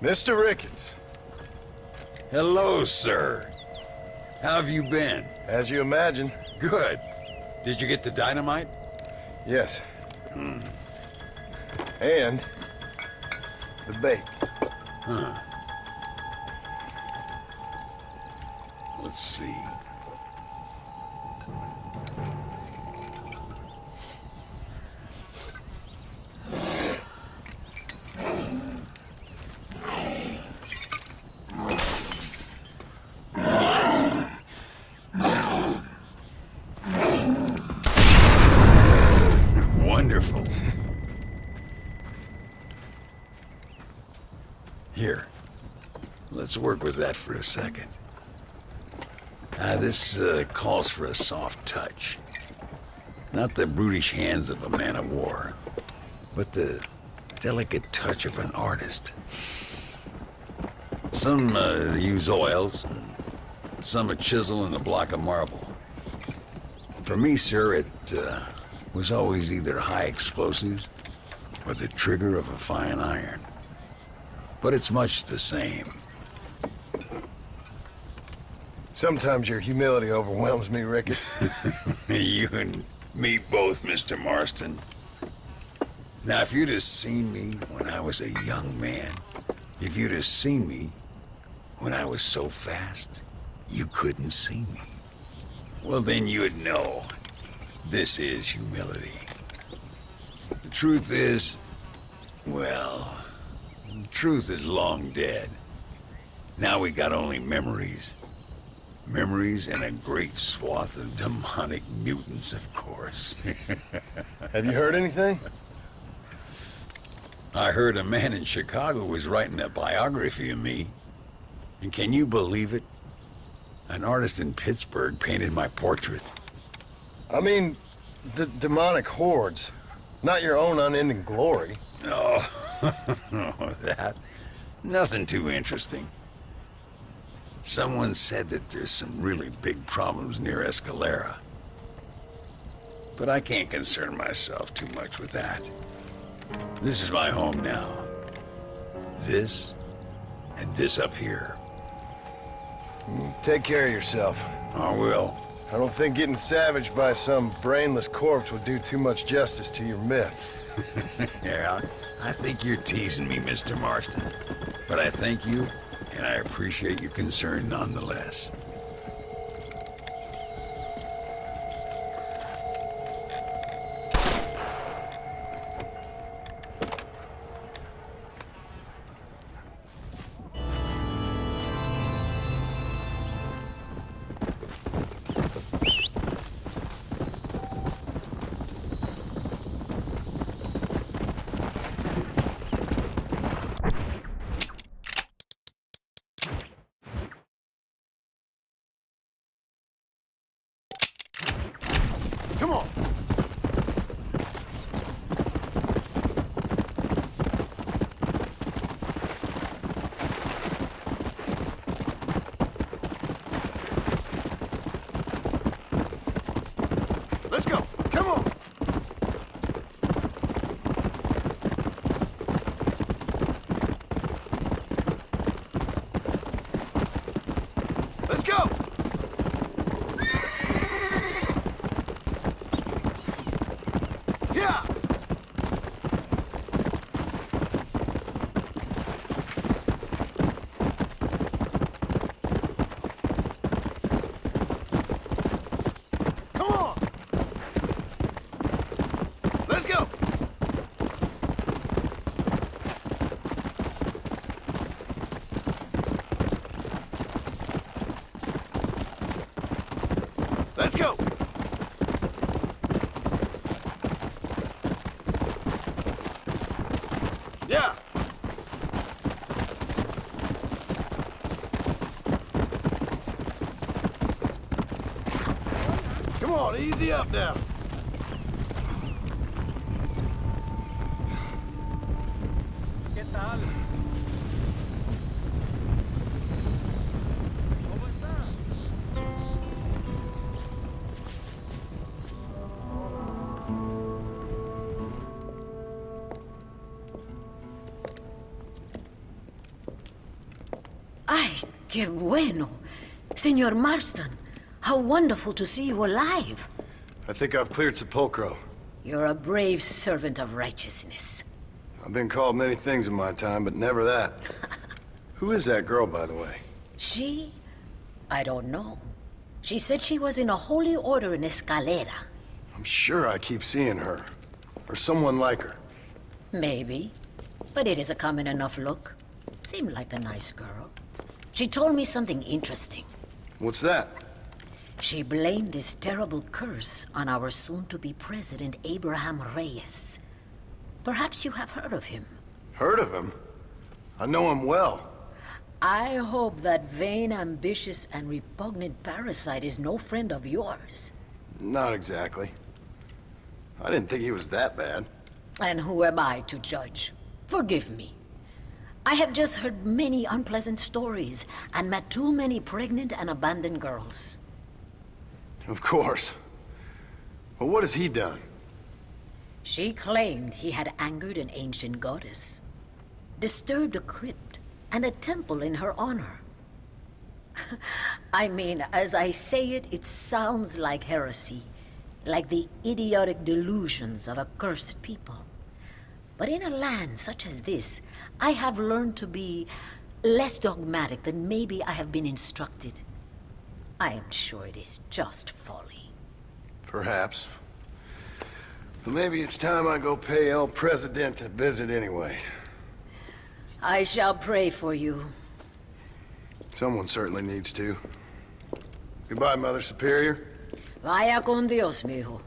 Mr. Ricketts, Hello, sir. How have you been? as you imagine. Good. Did you get the dynamite? Yes. And the bait. Huh. Let's see. Wonderful. Here, let's work with that for a second. This calls for a soft touch. Not the brutish hands of a man of war, but the delicate touch of an artist. Some use oils, some a chisel and a block of marble. For me, sir, it was always either high explosives or the trigger of a fine iron. But it's much the same. Sometimes your humility overwhelms me, Ricketts. You and me both, Mr. Marston. Now, if you'd have seen me when I was a young man, if you'd have seen me when I was so fast, you couldn't see me. Well, then you'd know this is humility. The truth is, well, the truth is long dead. Now we got only memories. Memories and a great swath of demonic mutants, of course. Have you heard anything? I heard a man in Chicago was writing a biography of me. And can you believe it? An artist in Pittsburgh painted my portrait. I mean, the demonic hordes, not your own unending glory. Oh, that. Nothing too interesting. Someone said that there's some really big problems near Escalera. But I can't concern myself too much with that. This is my home now. This, and this up here. Take care of yourself. I will. I don't think getting savaged by some brainless corpse would do too much justice to your myth. Yeah, I think you're teasing me, Mr. Marston. But I thank you, and I appreciate your concern nonetheless. Come on! Let's go! Come on! Let's go! Yeah! Come on! Let's go! Let's go! Yeah! Come on, easy up now. ¿Qué tal? ¿Cómo está? Que bueno. Senor Marston, how wonderful to see you alive. I think I've cleared Sepulcro. You're a brave servant of righteousness. I've been called many things in my time, but never that. Who is that girl, by the way? She? I don't know. She said she was in a holy order in Escalera. I'm sure I keep seeing her. Or someone like her. Maybe. But it is a common enough look. Seemed like a nice girl. She told me something interesting. What's that? She blamed this terrible curse on our soon-to-be president, Abraham Reyes. Perhaps you have heard of him. Heard of him? I know him well. I hope that vain, ambitious, and repugnant parasite is no friend of yours. Not exactly. I didn't think he was that bad. And who am I to judge? Forgive me. I have just heard many unpleasant stories and met too many pregnant and abandoned girls. Of course. But what has he done? She claimed he had angered an ancient goddess, disturbed a crypt and a temple in her honor. I mean, as I say it, it sounds like heresy, like the idiotic delusions of a cursed people. But in a land such as this, I have learned to be less dogmatic than maybe I have been instructed. I am sure it is just folly. Perhaps. But maybe it's time I go pay El Presidente a visit anyway. I shall pray for you. Someone certainly needs to. Goodbye, Mother Superior. Vaya con Dios, mijo.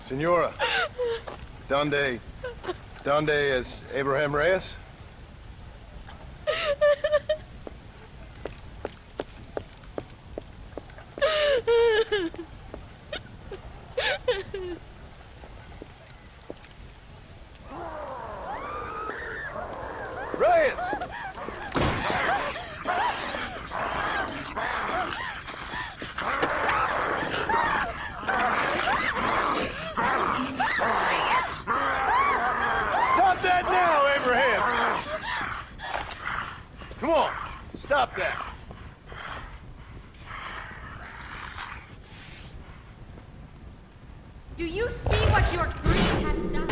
Senora. Donde is Abraham Reyes? Reyes! Stop that now, Abraham! Come on, stop that. Do you see what your greed has done?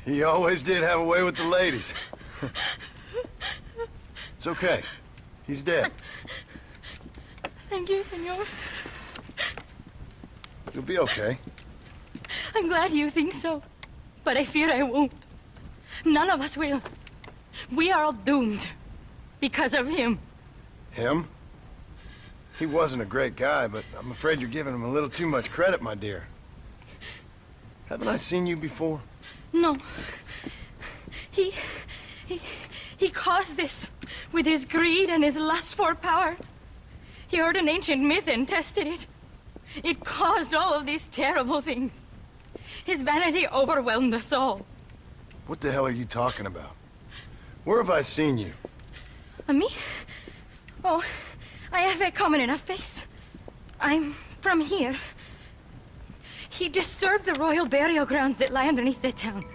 He always did have a way with the ladies. It's okay. He's dead. Thank you, senor. You'll be okay. I'm glad you think so. But I fear I won't. None of us will. We are all doomed. Because of him. Him? He wasn't a great guy, but I'm afraid you're giving him a little too much credit, my dear. Haven't I seen you before? No. He caused this with his greed and his lust for power. He heard an ancient myth and tested it. It caused all of these terrible things. His vanity overwhelmed us all. What the hell are you talking about? Where have I seen you? Me? Oh, I have a common enough face. I'm from here. He disturbed the royal burial grounds that lie underneath the town.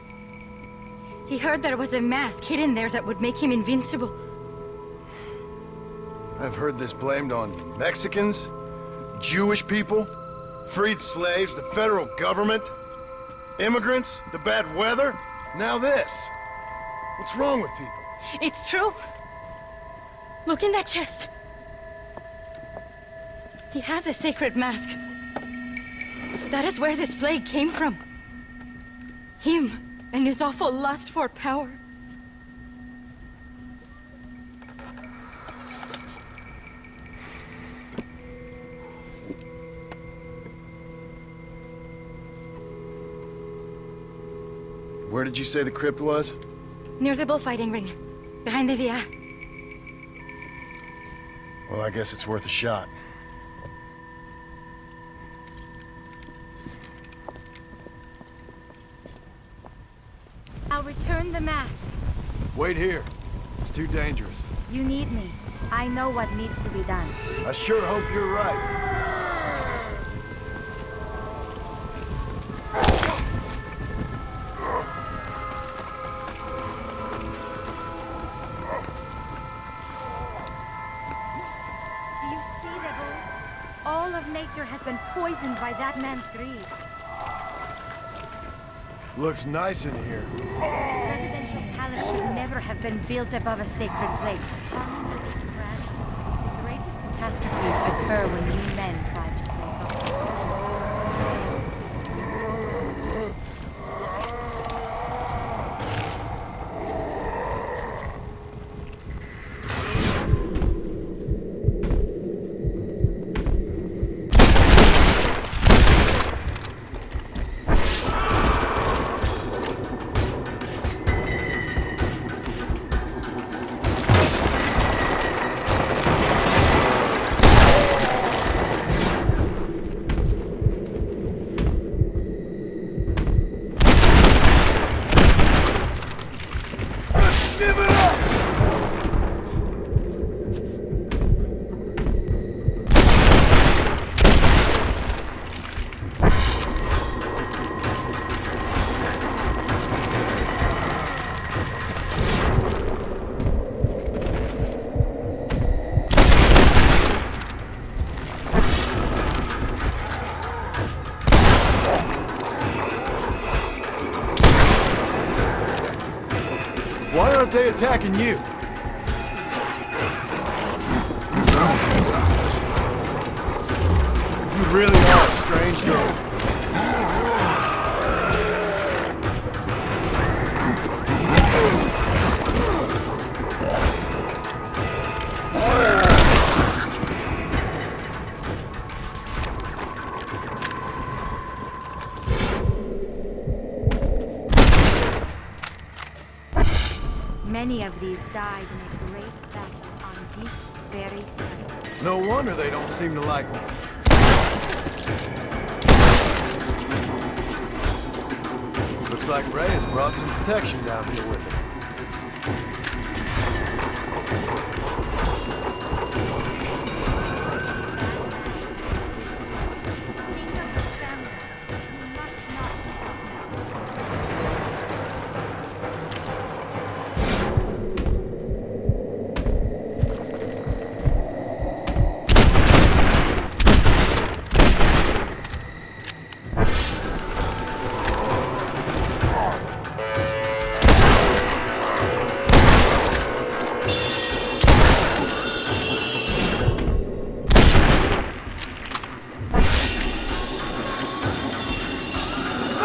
He heard there was a mask hidden there that would make him invincible. I've heard this blamed on Mexicans, Jewish people, freed slaves, the federal government, immigrants, the bad weather, now this. What's wrong with people? It's true. Look in that chest. He has a sacred mask. That is where this plague came from. Him and his awful lust for power. Where did you say the crypt was? Near the bullfighting ring. Behind the villa. Well, I guess it's worth a shot. I'll return the mask. Wait here. It's too dangerous. You need me. I know what needs to be done. I sure hope you're right. Do you see, Rebels? All of nature has been poisoned by that man's greed. Looks nice in here. The presidential palace should never have been built above a sacred place. Under this tragedy, the greatest catastrophes occur when new men try to play God. Give it up! Why aren't they attacking you? You really are a strange girl. Many of these died in a great battle on this very site. No wonder they don't seem to like me. Looks like Ray has brought some protection down here with him. Think of your family. You must not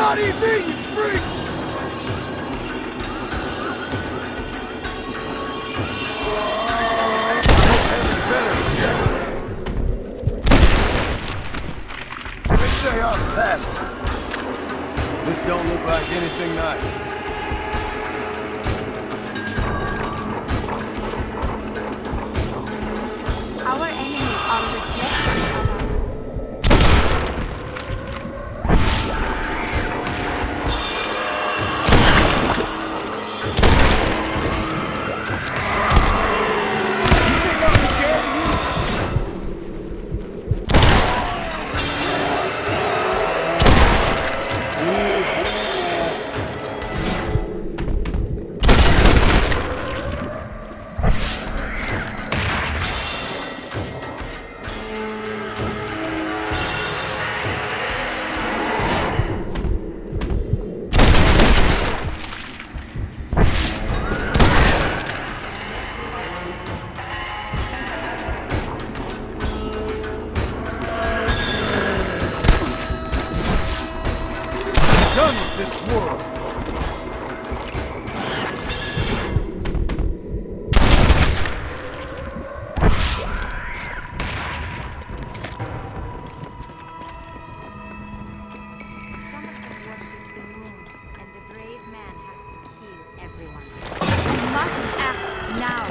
Not even me, you freaks! Heaven's better the second time. They say I'm fast. This don't look like anything nice. Our enemies are reflections of us. Done with this world. Some of them worship the moon, and the brave man has to kill everyone. We must act now.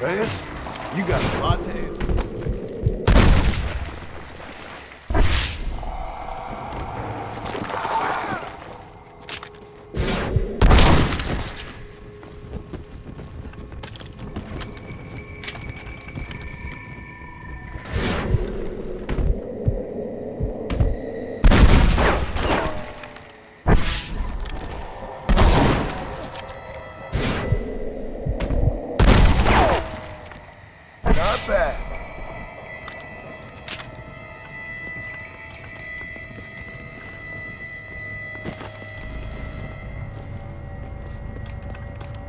Reyes, you got a lot to answer. Not bad.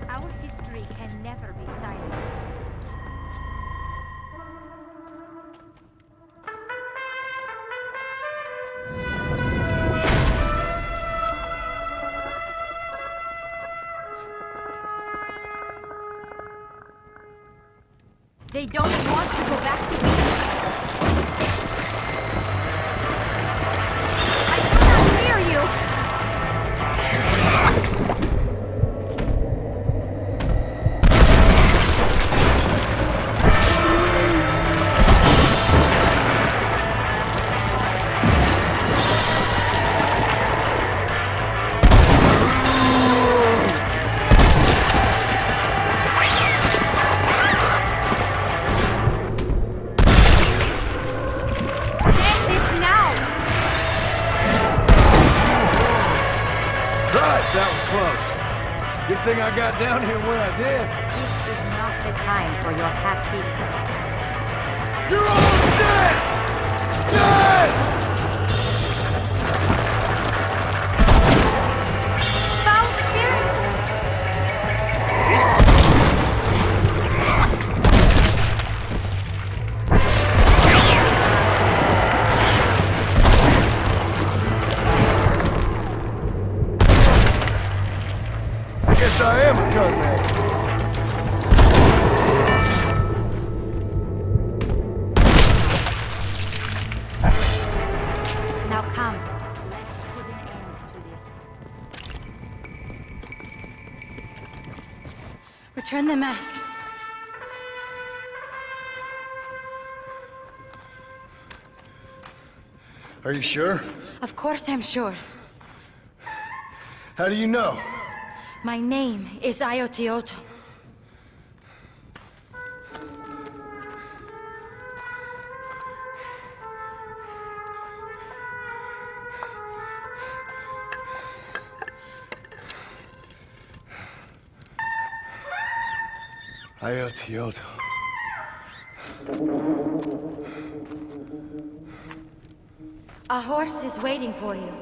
Our history can never be silenced. They don't want to go back to Egypt. I cannot hear you! End this now! Christ, that was close. Good thing I got down here when I did. This is not the time for your half-feet. You're all dead! Dead! Foul spirit! mask. Are you sure? Of course I'm sure. How do you know? My name is Ayotioto. Ayotioto. A horse is waiting for you.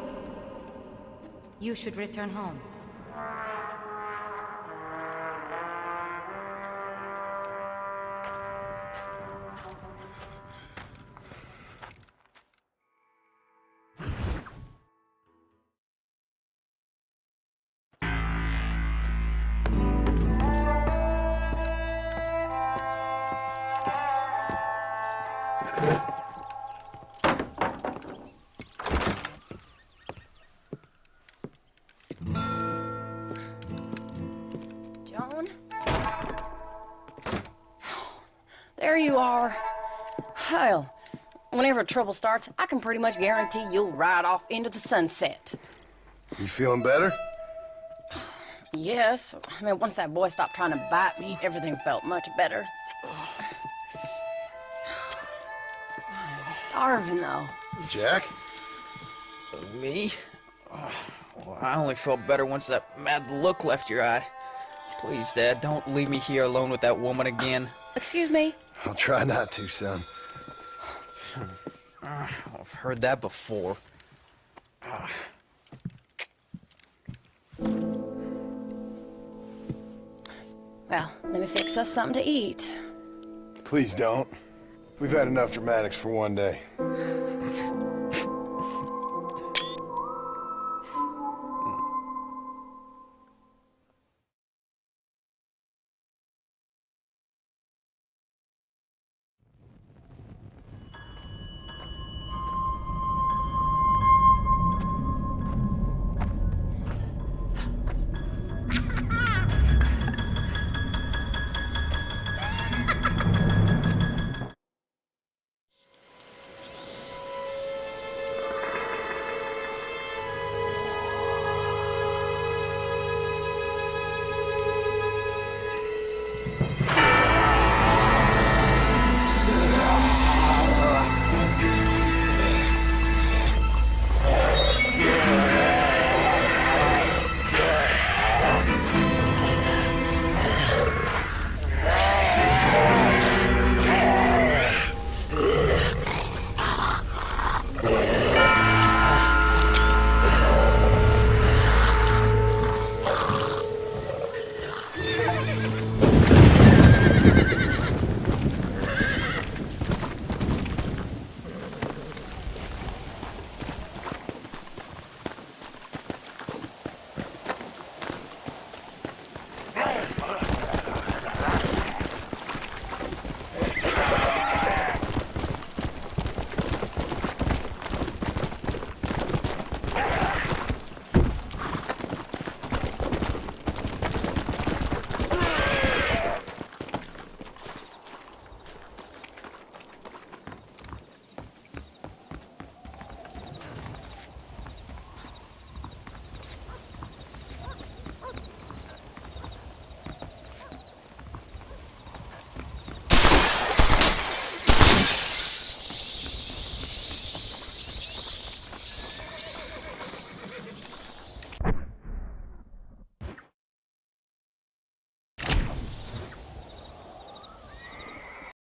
You should return home. Joan? There you are. Hell, whenever trouble starts, I can pretty much guarantee you'll ride off into the sunset. You feeling better? Yes, I mean, once that boy stopped trying to bite me, everything felt much better. I'm starving, though. Jack? Me? Oh, well, I only felt better once that mad look left your eye. Please, Dad, don't leave me here alone with that woman again. Excuse me? I'll try not to, son. I've heard that before. Well, let me fix us something to eat. Please don't. We've had enough dramatics for one day.